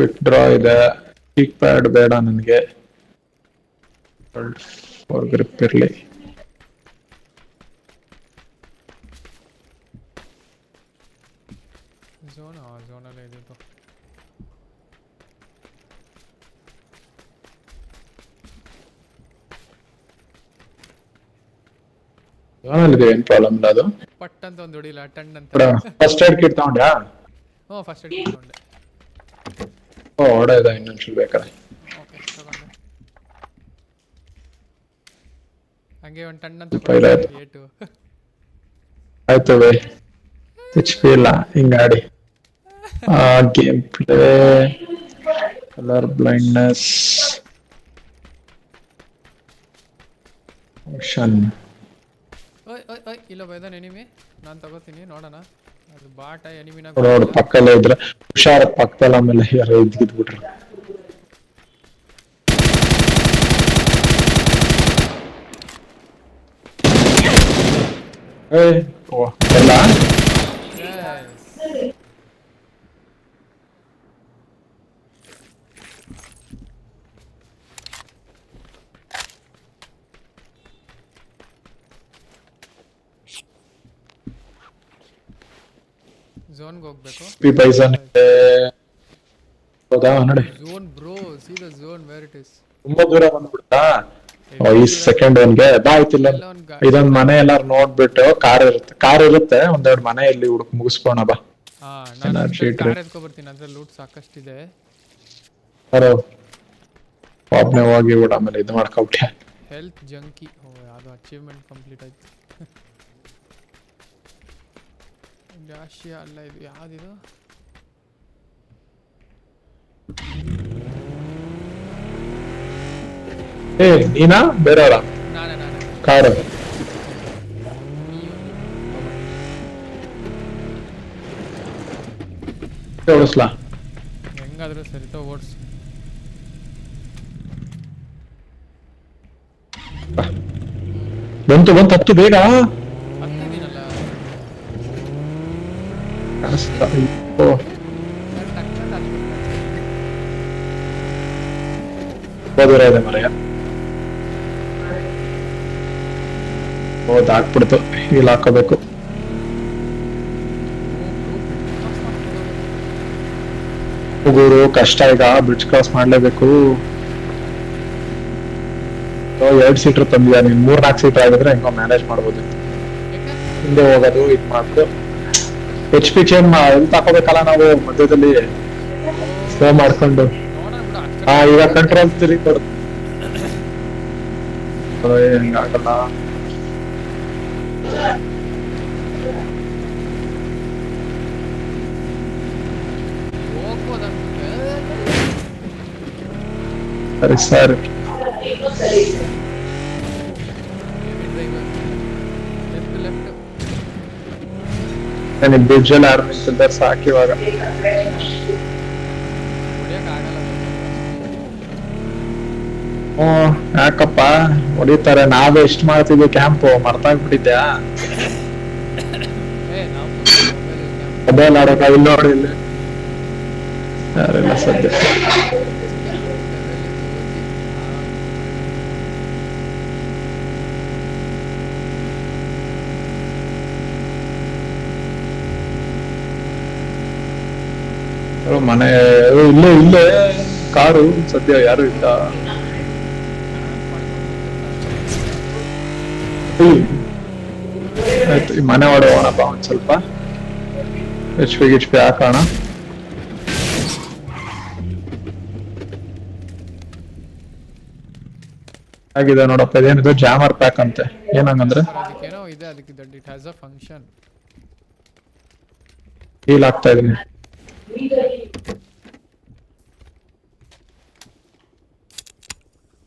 ವಿತ್ಡ್ರಾ ಇದೆ. ಕಿಕ್ ಪ್ಯಾಡ್ ಬೇಡ ನನಗೆ, ಗ್ರಿಪ್ ಇರ್ಲಿ. ಝೋನಲ್ಲೇ ಇದ್ದಿದ್ದು. ಇದೆ, ಏನ್ ಪ್ರಾಬ್ಲಮ್ ಇಲ್ಲ ಅದು. ಪಟ್ ಅಂತ ಒಂದು ಹೊಡಿಲ್ಲ, ಟಣ್ ಅಂತ. ಫಸ್ಟ್ ಏಡ್ ಕಿಟ್ ತಗೊಂಡ್ಯಾ? ಹ್ಞೂ ಫಸ್ಟ್ ಏಡ್ ಕಿಟ್ ತಗೊಂಡೆ. ಓ ಹೊಡೆದ, ಇನ್ನೊಂದ್ಸಲ ಬೇಕಾರೆ. ಓಕೆ ತಗೊಂಡೆ. ಹಂಗೆ ಒಂದು ಟಣ್ ಅಂತ ಕೊಡ್ತೀನಿ ಏಟು. ಆಯ್ತು ಬೈ, ಎಚ್ ಪಿ ಇಲ್ಲ ಹಿಂಗಾಡಿ. Game play, colour blindness, motion. ಓಯ್ ಇಲ್ಲ ಬೈದಾನೆ ಎನಿಮಿ. ನಾನು ತಗೋತೀನಿ, ನೋಡೋಣ ಅದು ಬಾಟ ಎನಿಮಿನ. ನೋಡು ಪಕ್ಕಲ್ಲೇ ಇದ್ರೆ ಹುಷಾರ, ಪಕ್ಕದಲ್ಲಿ ಆಮೇಲೆ ಯಾರೋ ಇದ್ಬಿಟ್ರು. ಎಲ್ಲ ಝೋನ್ಗೆ ಹೋಗ್ಬೇಕು. ಹೌದಾ ನೋಡಿ, zone bro, C the zone where it is. ತುಂಬಾ ದೂರ ಬಂದ್ಬಿಡ್ತಾ. ಈ ಸೆಕೆಂಡ್ ಒನ್ಗೆ ಬಾಯ್ತಿಲ್ಲ. ಇದೊಂದ್ ಮನೆ ಎಲ್ಲಾರು ನೋಡ್ಬಿಟ್ಟು, ಕಾರ್ ಇರುತ್ತೆ ಒಂದೆರಡು ಮನೆ ಇಲ್ಲಿ ಹುಡುಕ್ ಮುಗಿಸ್ಕೋಣ ಬಾ. ನಾನು ಕಾರ್ ಎತ್ಕೊಬರ್ತೀನಿ, ಅದ್ರ ಲೂಟ್ ಸಾಕಷ್ಟಿದೆ. ಒಬ್ನೇ ಹೋಗಿ ಬಿಡ, ಆಮೇಲೆ ಇದು ಮಾಡ್ಕೊಬಿಟ್ಟೆ. ಹೆಲ್ತ್ ಜಂಕಿ, ಯಾವುದು ಅಚೀವ್ಮೆಂಟ್ ಕಂಪ್ಲೀಟ್ ಆಯ್ತು. ಜಾಶಿಯಾ ಅಲ್ಲ, ಇದು ಯಾವ್ದಿದು? ನೀನಾ ಬೇರೆಯವರ? ನಾನೇ ಕಾರು ಓಡಿಸ್ಲಾ? ಹೆಂಗಾದ್ರೂ ಸರಿತ ಓಡಿಸು. ಬಂತು ಹತ್ತು ಬೇಗ. ಹತ್ತಿದ್ದೀನಲ್ಲ. ದೂರ ಇದೆ ಮರೆಯ. ಹಾಕ್ಬಿಡ್ತು, ಇಲ್ಲಿ ಹಾಕೋಬೇಕು. ಹುಡುಗರು ಕಷ್ಟ, ಈಗ ಬ್ರಿಡ್ಜ್ ಕ್ರಾಸ್ ಮಾಡ್ಲೇಬೇಕು. 2 ಸೀಟರ್ ತಂದಿದ್ಯಾ ನೀನ್, 3-4 ಸೀಟರ್ ಆಗಿದ್ರೆ ಹೆಂಗೋ ಮ್ಯಾನೇಜ್ ಮಾಡ್ಬೋದು. ಹಿಂದೆ ಹೋಗೋದು ಇದು ಮಾಡ್ತು. ಎಚ್ ಪಿ ಚೇಂಜ್ ಎಲ್ಲಿ ತಕೋಬೇಕಲ್ಲ ನಾವು ಮಧ್ಯದಲ್ಲಿ ಸ್ಲೋ ಮಾಡ್ಕೊಂಡು. ಈಗ ಕಂಟ್ರೋಲ್ ತಿರುಗಿ ಕೊಡು. ಹೆಂಗಾಗಲ್ಲ. ಸರಿ ಬ್ರಿಡ್ಜ್ ಅಲ್ಲಿ ಯಾರು ನಿಂತಿದ್ದಾರೆ ಸಾಕು ಇವಾಗ. ಯಾಕಪ್ಪ ಹೊಡಿತಾರೆ? ನಾವೇ ಎಷ್ಟು ಮಾಡ್ತಿದ್ವಿ ಕ್ಯಾಂಪು, ಮರ್ತಾಗ್ಬಿಟ್ಟಿದ್ಯಾ? ಮೊಬೈಲ್ ಆಡೋಕ ಇಲ್ಲಿ ನೋಡಿ, ಇಲ್ಲಿ ಯಾರಿಲ್ಲ ಸದ್ಯ. ಮನೆ ಇಲ್ಲೇ ಕಾರು ಸದ್ಯ ಯಾರು ಇಲ್ಲ. ಆಯ್ತು, ಈ ಮನೆ ಹೊಡೆಯೋಣಪ್ಪ ಒಂದ್ ಸ್ವಲ್ಪ. ಎಚ್ ಪಿ ಹಾಕೋಣ. ಆಗಿದೆ ನೋಡಪ್ಪ, ಇದೇನಿದೆ ಜಾಮರ್ ಪ್ಯಾಕ್ ಅಂತೆ, ಏನಂಗಂದ್ರೆ ಅದಕ್ಕೇನೋ ಇದೆ, ಅದಕ್ಕೆ it has a function. Deal ಆಗ್ತಾ ಇದೀನಿ.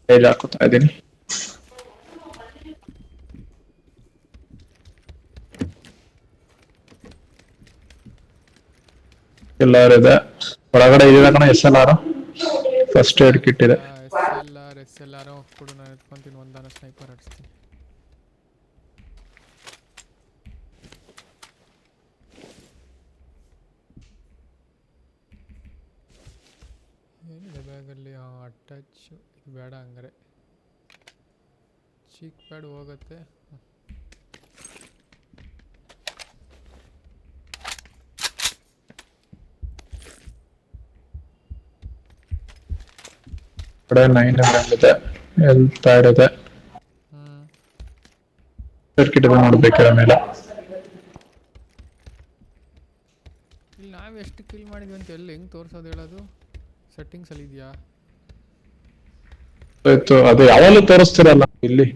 ಡೀಲ್ ಹಾಕೋತಾ ಇದೀನಿ. ಎಲ್ಲಾರು ಇದೆ ಒಳಗಡೆ ಇದೆ ಕಣ. SLR ಫಸ್ಟ್ ಏಡ್ ಕಿಟ್ ಇದೆ. SLR ಕೊಡು, ನಾನು ಎತ್ಕೊಂತೀನಿ. ಒಂದಾನ ಸ್ನೈಪರ್ ಆಡಿಸ್ತೀನಿ. ಏನಿದೆ ಬ್ಯಾಗಲ್ಲಿ ಅಟ್ಯಾಚ್ ಬೇಡ ಹಂಗಾರೆ. ಚೀಕ್ ಪ್ಯಾಡ್ ಹೋಗುತ್ತೆ. ಕಡೆ 9 ಇದೆ, ಹೆಲ್ತ್ ಪ್ಯಾಡ್ ಇದೆ, ಸರ್ಕಿಟ್ ಇದೆ ನೋಡ್ಬೇಕಾದ್ರೆ ಮೇಲೆ. ಇಲ್ಲಿ ನಾವು ಎಷ್ಟು ಕಿಲ್ ಮಾಡಿದ್ವಿ ಅಂತ ಎಲ್ಲಿ ಹೆಂಗೆ ತೋರಿಸೋದು ಹೇಳೋದು? ಸೆಟ್ಟಿಂಗ್ಸಲ್ಲಿ ಇದೆಯಾ? ಆಯ್ತು, ಅದು ಯಾವಾಗಲೂ ತೋರಿಸ್ತಿರಲ್ಲ ಇಲ್ಲಿ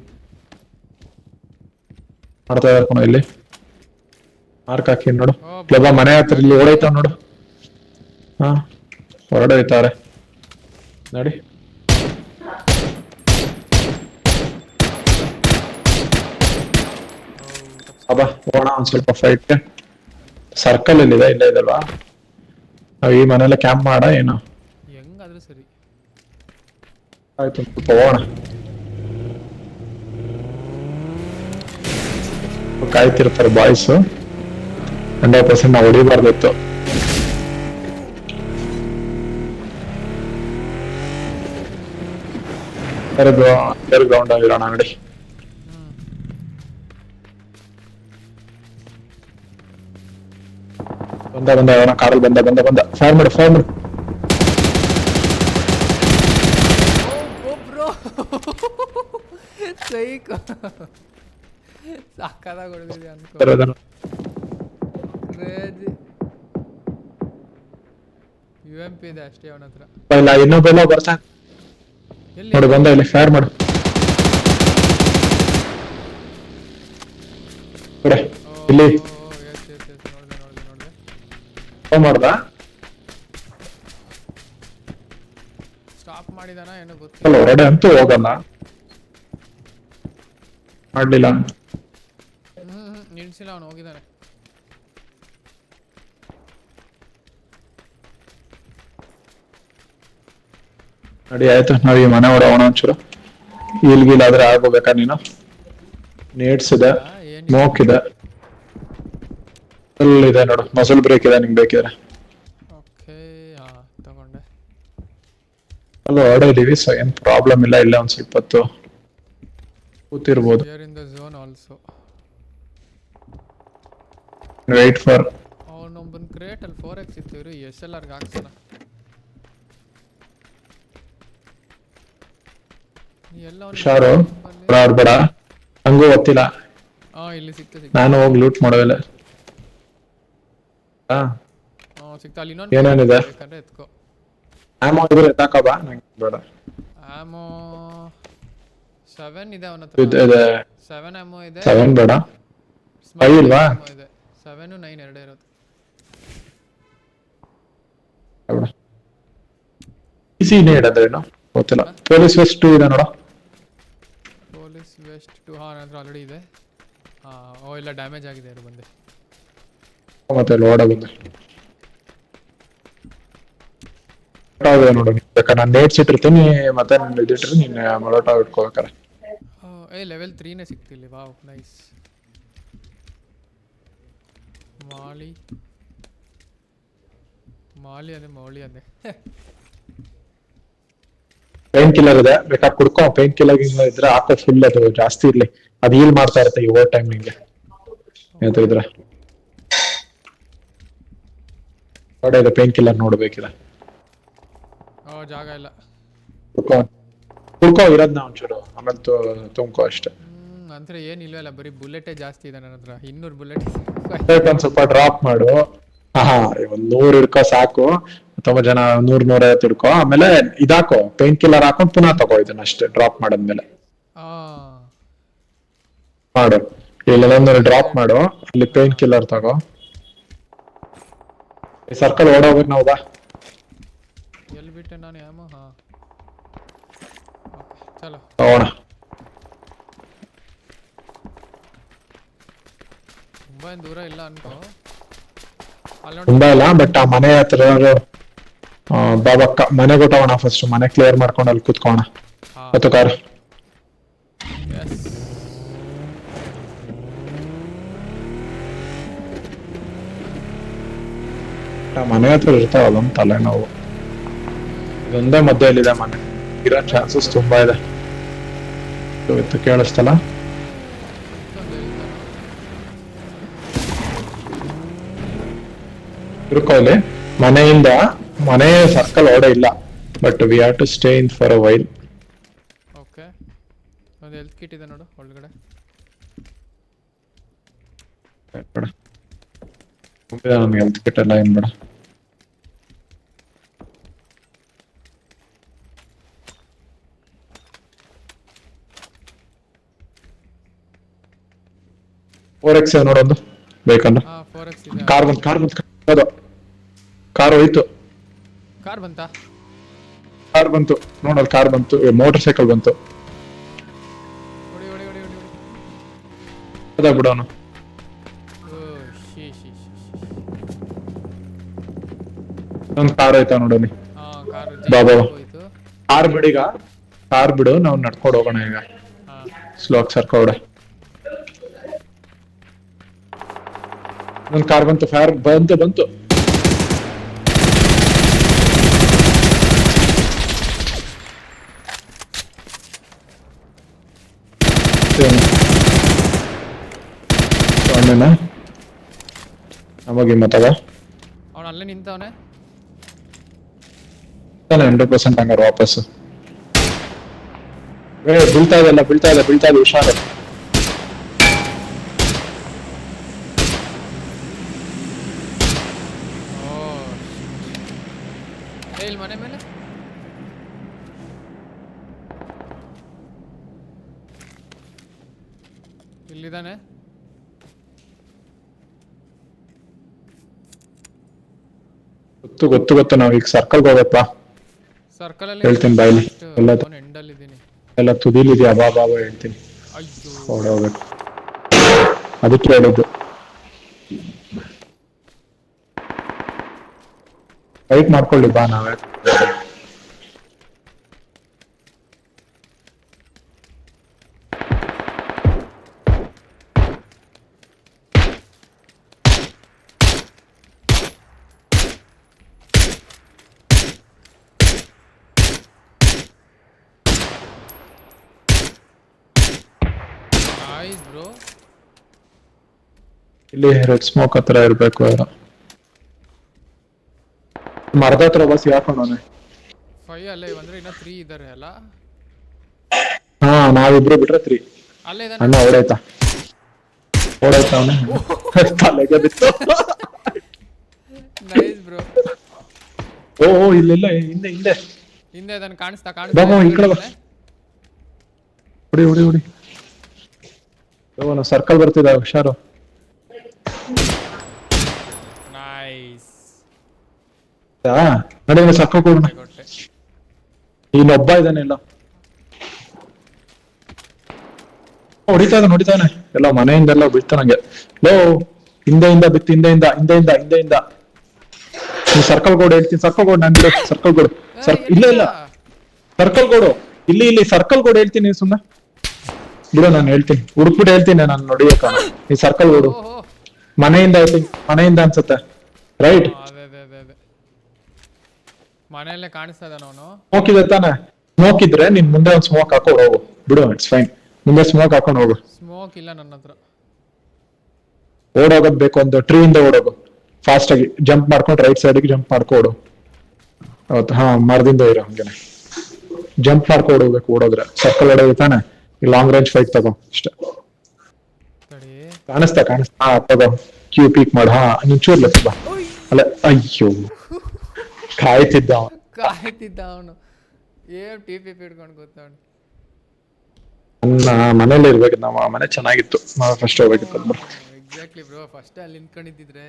ಮಾಡ್ತಾ ಇದಾರೆ ಕಣೋ. ಇಲ್ಲಿ ಮಾರ್ಕ್ ಹಾಕಿ ನೋಡು, ಒಬ್ಬ ಮನೆ ಹತ್ರ ಇಲ್ಲಿ ಓಡೈತಾವ ನೋಡು. ಹಾ, ಹೊರಡೋಯ್ತಾರೆ ನೋಡಿ. ಅಬ್ಬಾ ಹೋಗೋಣ ಒಂದ್ ಸ್ವಲ್ಪ ಫೈಟ್. ಸರ್ಕಲ್ ಅಲ್ಲಿ ಇದೆ, ಇಲ್ಲ ಇದಲ್ವಾ? ನಾವ್ ಈ ಮನೆಯಲ್ಲ ಕ್ಯಾಂಪ್ ಮಾಡ ಏನು? ಹೆಂಗಾದ್ರೂ ಸರಿ. ಆಯ್ತು, ಸ್ವಲ್ಪ ಹೋಗೋಣ. ಕಾಯ್ತಿರ್ತಾರೆ ಬಾಯ್ಸ್. 100% ನಾವು ಹೊಡಿಬಾರ್ದಿತ್ತು. ಗ್ರೌಂಡ್ ಆಗಿರೋಣ ನೋಡಿ. ಬಂದ ಅವನ ಕಾರಲ್ಲಿ ಬಂದ ಫೈರ್ ಮಾಡು. ಸಾಕಾದಾಗ ಹೊಡೆದಿದೆ ಅನ್ಕೋ. UMP ಇದೆ ಅಷ್ಟೇ ಅವನ ಹತ್ರ. ಇಲ್ಲ, ಇನ್ನೊಬ್ಬ ಬರ್ತಾ ನೋಡು, ಬಂದ ಇಲ್ಲಿ ಫೈರ್ ಮಾಡು. ಇಲ್ಲಿ ಮಾಡ್ದ, ಸ್ಟಾಪ್ ಮಾಡಿದಾನ ಏನೋ ಗೊತ್ತಿಲ್ಲ. ಹೊರಡೆ ಅಂತೂ ಹೋಗಲ್ಲ, ಮಾಡ್ಲಿಲ್ಲ. ನಿಲ್ಸಿಲ್ಲ, ಅವನು ಹೋಗಿದ್ದಾನೆ. ನಡಿ ಆಯ್ತು, ನಾವ್ ಈ ಮನೆ ಹೊಡೋಣ ಒಂಚೂರು. ಇಲ್ಗಿಲ್ಲಾದ್ರೆ ಆಗೋಬೇಕಾ ನೀನು? ನೇಟ್ಸ್ ಇದೆ, ಸ್ಮೋಕ್ ಇದೆ, ಇದೆ ನೋಡು, ಮಸಲ್ ಬ್ರೇಕ್ ಇದೆ ನಿಂಗೆ ಬೇಕಿದ್ರೆ. ಓಕೆ, ತಗೊಂಡೆ. ಅಲ್ಲೂ ಹೊಡೆದೀವಿ, ಸೊ ಏನ್ ಪ್ರಾಬ್ಲಮ್ ಇಲ್ಲ. ಇಲ್ಲ ಒಂದ್ ಸ್ವಲ್ಪ ಹೊತ್ತು ಕೂತಿರ್ಬೋದು. Wait for. ಅವನೊಬ್ಬನ್ ಕ್ರೇಟ್ ಅಲ್ಲಿ 4x ಇತ್ತು, ಇವರು SLR ಹಾಕ್ಸೋಣ. ಹುಷಾರು, ಬೇಡ ಹಂಗೂ ಗೊತ್ತಿಲ್ಲ. ಇಲ್ಲಿ ಸಿಕ್ತು. ನಾನು ಹೋಗಿ ಲೂಟ್ ಮಾಡೋದಿಲ್ಲ. ಸಿಕ್ತಾ? ಅಲ್ಲಿ ಇನ್ನೊಂದು ಏನೇನಿದೆ? ಎತ್ಕೋ. ಆಮೋ ಇದ್ರೆ ಎತ್ತಾಕ ಬಾ, ನಂಗೆ ಬೇಡ. ಆಮೋ 7 ಇದೆ ಅವನ ಹತ್ರ. 7 ಆಮೋ ಇದೆ. 7 ಬೇಡ, 5 ಇಲ್ವಾ? 7 9 ಎರಡೇ ಇರೋದು. ಈಸಿ ಇಡೋದ್ರೇನು ಗೊತ್ತಿಲ್ಲ. ಪೊಲೀಸ್ ವೆಸ್ಟ್ 2 ಇದೆ ನೋಡ. ಪೊಲೀಸ್ ವೆಸ್ಟ್ 2 ನನ್ನ ಹತ್ರ ಆಲ್ರೆಡಿ ಇದೆ. ಇಲ್ಲ, ಡ್ಯಾಮೇಜ್ ಆಗಿದೆ ಅದು ಬಂದೆ. ಮತ್ತೆ ಲೋಡ ಬಂದೆ ನೋಡು. ನಾನು ನೇಟ್ಸ್ ಇಟ್ಟಿರ್ತೀನಿ, ಮತ್ತೆ ಇದಿಟ್ರಿ ನೀನು ಮೊಳೋಟ ಇಟ್ಕೋಬೇಕಾರೆ. ಲೆವೆಲ್ 3ನೇ ಸಿಕ್ತಿಲ್ಲಿ. Wow, nice. ಮಾಲಿ ಅದೇ ಮೌಳಿ ಅಂದೆ. ಪೇನ್ ಕಿಲ್ಲರ್ ಇದೆ, ಬೇಕಾದ್ರೆ ಕುಡ್ಕೊ. ಪೇನ್ ಕಿಲ್ಲರ್ ಇದ್ರೆ ಹಾಕೋ ಫುಲ್, ಅದು ಜಾಸ್ತಿ ಇರ್ಲಿ, ಅದು ಹೀಲ್ ಮಾಡ್ತಾ ಇರುತ್ತೆ ಈ ಓವರ್ ಟೈಮ್ ನಿಂಗೆ. ಎಂತ ಇದ್ರೆ ಇದೆ ಪೇನ್ ಕಿಲ್ಲರ್ ನೋಡ್ಬೇಕಿದೆ. ಜಾಗ ಇಲ್ಲ, ಕುಡ್ಕೋ ಇರೋದ್ನ ಒಂಚೂರು, ಆಮೇಲೆ ತುಂಬ್ಕೋ ಅಷ್ಟೇ. ನಂತರ ಏನಿಲ್ವಲ್ಲ, ಬರೀ ಬುಲೆಟೇ ಜಾಸ್ತಿ ಇದೆ ನನ್ನ ಹತ್ರ. 200 ಬುಲೆಟ್. ಒಂದ್ ಸ್ವಲ್ಪ ಡ್ರಾಪ್ ಮಾಡು. ಒಂದ್ 100 ಹಿಡ್ಕೋ ಸಾಕು. ಅಥವಾ ಜನ 100-150 ಹಿಡ್ಕೋ. ಆಮೇಲೆ ಇದಾಕೋ, ಪೇನ್ ಕಿಲ್ಲರ್ ಹಾಕೊಂಡ್ ಪುನಃ ತಗೋ ಇದನ್ನ ಅಷ್ಟೇ. ಡ್ರಾಪ್ ಮಾಡಾದ್ಮೇಲೆ ಮಾಡು. ಇಲ್ಲೊಂದು ಡ್ರಾಪ್ ಮಾಡು, ಅಲ್ಲಿ ಪೇನ್ ಕಿಲ್ಲರ್ ತಗೋ. ಸರ್ಕಲ್ ಓಡೋಗ್ಬೇಕು ನಾವು. ಬಾ, ಎಲ್ಲಿ ಬಿಟ್ಟೆ ನಾನು ಯಾಮೋ? ಚಲೋ ತಗೋಣ. ತುಂಬಾ ದೂರ ಇಲ್ಲ ಅನ್ಕೋ. ತುಂಬಾ ಇಲ್ಲ, ಬಟ್ ಆ ಮನೆ ಹತ್ರ ಬಾಬಕ್ಕ ಮನೆ ಗೊತ್ತೋಣ. ಫಸ್ಟ್ ಮನೆ ಕ್ಲಿಯರ್ ಮಾಡ್ಕೊಂಡು ಅಲ್ಲಿ ಕೂತ್ಕೋಣ. ಮತ್ತು ಕಾರ್ ಮನೆ ಹತ್ರ ಇರ್ತಾವಲ್ಲ ತಲೆನೋವು. ಇದೊಂದೇ ಮಧ್ಯೆಯಲ್ಲಿದೆ ಮನೆ, ಇರೋ ಚಾನ್ಸಸ್ ತುಂಬಾ ಇದೆ. ಇವತ್ತು ಕೇಳಿಸ್ತಲ್ಲ, ತಿರ್ಕೋಲಿ ಮನೆಯಿಂದ ಮನೆ ಸರ್ಕಲ್ ಓಡ ಇಲ್ಲ, but we have to stay in for a while. Okay, ಒಂದು ಹೆಲ್ತ್ ಕಿಟ್ ಇದೆ ನೋಡು ಒಳಗಡೆ. ನಮ್ಗೆ ಹೆಲ್ತ್ ಕಿಟ್ ಎಲ್ಲ ಏನ್ ಬೇಡ. ಫೋರ್ ಎಕ್ಸ್ ನೋಡೊಂದು ಬೇಕಂದ್ರೆ. 4x ಇದೆ. ಕಾರ್ ಬಂತು ಹೌದು, ಕಾರ್ ಹೋಯ್ತು. ಕಾರ್ ಬಂತಾ? ಕಾರ್ ಬಂತು ನೋಡಲ್, ಕಾರ್ ಬಂತು, ಮೋಟರ್ ಸೈಕಲ್ ಬಂತು. ಹೊಡಿ ಹೊಡಿ ಹೊಡಿ ಹೊಡಿ ಹೊಡಿ. ಅದ ಬಿಡೋನು. ಒಂದು ಕಾರ್ ಆಯ್ತಾ ನೋಡೋನಿ. ಕಾರ್ ಬಾಬಾ ಹೋಯ್ತು. ಕಾರ್ ಬಿಡೀಗ, ಕಾರ್ ಬಿಡು, ನಾವು ನಡ್ಕೊಂಡು ಹೋಗೋಣ ಈಗ. ಸ್ಲೋ ಸರ್ಕೋಡ. ಒಂದು ಕಾರ್ ಬಂತು, ಫೈರ್ ಬಂತು. ನಮಗೆ ಮತ್ತದ ಅವನು ಅಲ್ಲೇ ನಿಂತವನೆ. 100% ಹಂಗಾರ ವಾಪಸ್ ಬೀಳ್ತಾ ಇದೆ ಹುಷಾರು. ಇಲ್ಲಿ ಮನೆ ಮೇಲೆ ಇಲ್ಲಿದ್ದಾನೆ. ಗೊತ್ತು ನಾವೀಗ ಸರ್ಕಲ್ ಹೋಗತ್ತಾ. ಸರ್ಕಲ್ ಅಲ್ಲಿ ಹೇಳ್ತೀನಿ ಬಾಯ್ಲಿ, ಎಂಡ್ ಅಲ್ಲಿ ಇದೀನಿ. ಎಲ್ಲ ತುದಿಲಿದ್ಯಾ, ಬಾಬಾ ಹೇಳ್ತೀನಿ. ಅಯ್ಯೋ ಓಡೋಗ್ಬೇಕು, ಅದಕ್ಕೆ ಹೇಳಿದ್ದು. ಫೈಟ್ ಮಾಡ್ಕೊಳ್ಳಿ ಬಾ, ನಾವೇ ಬ್ರೋ. ಇಲ್ಲಿ ರೆಡ್ ಸ್ಮೋಕ್ ಹತ್ರ ಇರ್ಬೇಕು. ಮರದ ಹತ್ರ ಬಸ್ ಯಾಕೊಂಡವನೆ. 5 ಅಲ್ಲೇ ಬಂದ್ರೆ ಇನ್ನ 3 ಇದಾರೆ ಅಲ್ಲ. ಹಾ, ನಾವಿಬ್ರು ಬಿಟ್ರೆ 3. ಅಲ್ಲೇ ಇದಾನೆ. ಅಣ್ಣ ಓಡಾಯ್ತಾ ಅವನು ತಲೆಗೆ ಬಿತ್ತು. Nice bro. ಓ ಇಲ್ಲ ಹಿಂದೆ ಇದಾನೆ, ಕಾಣಿಸ್ತಾ ಬಾಬಾ ಈ ಕಡೆ ಬಾ. ಹೊಡಿ ಸರ್ಕಲ್ ಬರ್ತಿದ, ಹುಷಾರು. ನೈಸ್. ನಡಿ ಸರ್ಕಲ್ ಕೊಡೋಣ. ಇನ್ನೊಬ್ಬ ಇದ್ದಾನೆ, ಎಲ್ಲ ಹೊಡಿತಾನೆ ಎಲ್ಲ ಮನೆಯಿಂದೆಲ್ಲ ಬೀಳ್ತಾನಂಗೆ. ಲೋ ಹಿಂದೆಯಿಂದ ಬಿತ್ತು, ಹಿಂದೆಯಿಂದ ನೀವು ಸರ್ಕಲ್ ಗೋಡ್ ಹೇಳ್ತೀನಿ. ಸರ್ಕಲ್ ಗೋಡ್ ನಾನು ಬಿಡು. ಸರ್ಕಲ್ ಗೋಡು ಇಲ್ಲ ಸರ್ಕಲ್ ಗೋಡು ಇಲ್ಲಿ ಸರ್ಕಲ್ ಗೋಡ್ ಹೇಳ್ತೀನಿ. ಸುಮ್ಮನೆ ಬಿಡು, ನಾನು ಹೇಳ್ತೀನಿ, ಹುಡುಕ್ಬಿಟ್ಟು ಹೇಳ್ತೀನಿ. ನಾನು ನೋಡಿಯಕ್ಕ ಈ ಸರ್ಕಲ್ ಗೋಡು ಮನೆಯಿಂದ ಅನ್ಸುತ್ತೆ, ರೈಟ್? ಮನೆಯಲ್ಲೇ ಕಾಣಿಸ್ತಾ ಇದ್ದಾನ ಅವನು. ಸ್ಮೋಕ್ ಇದೆ ತಾನೆ? ಸ್ಮೋಕ್ ಇದ್ರೆ ನಿನ್ ಮುಂದೆ ಒಂದು ಸ್ಮೋಕ್ ಹಾಕೊಂಡು ಹೋಗು, ಬಿಡು, ಇಟ್ಸ್ ಫೈನ್. ಮುಂದೆ ಸ್ಮೋಕ್ ಹಾಕೊಂಡು ಹೋಗು. ಸ್ಮೋಕ್ ಇಲ್ಲ ನನ್ನ ಹತ್ರ. ಓಡೋಗೋದ್ ಬೇಕು, ಒಂದು ಟ್ರೀ ಇಂದ ಓಡೋಗು ಫಾಸ್ಟ್ ಆಗಿ. ಜಂಪ್ ಮಾಡ್ಕೊಂಡು ರೈಟ್ ಸೈಡ್ಗೆ ಜಂಪ್ ಮಾಡ್ಕೊಡು. ಹೌದು, ಹಾ, ಮರದಿಂದ ಇರೋ ಹಂಗೇನೆ ಜಂಪ್ ಮಾಡ್ಕೊಂಡು ಹೋಗ್ಬೇಕು. ಓಡೋದ್ರೆ ಸರ್ಕಲ್ ಓಡೋದು ತಾನೆ. ಲಾಂಗ್ ರೇಂಜ್ ಫೈಟ್ ತಗೋ ಅಷ್ಟೇ. ಕಾಣಿಸ್ತಾ ಹಾ, ತಗೋ. ಕ್ಯೂ ಪೀಕ್ ಮಾಡು. ಹಾ, ಚೂರ್ಲ ಬಾ. ಅಲ್ಲ, ಅಯ್ಯೋ, ಕಾಯ್ತಿದ್ದ ಅವನು. ಟಿಪಿ ಇಟ್ಕೊಂಡು ಗೊತ್ತವನು. ಮನೇಲಿ ಇರ್ಬೇಕು, ನಮ್ಮ ಮನೆ ಚೆನ್ನಾಗಿತ್ತು, ನಾವು ಫಸ್ಟ್ ಹೋಗ್ಬೇಕಿತ್ತು. ಎಕ್ಸಾಕ್ಟ್ಲಿ ಬ್ರೋ, ಫಸ್ಟ್ ಅಲ್ಲಿ ನಿಂತ್ಕೊಂಡಿದ್ದಿದ್ರೆ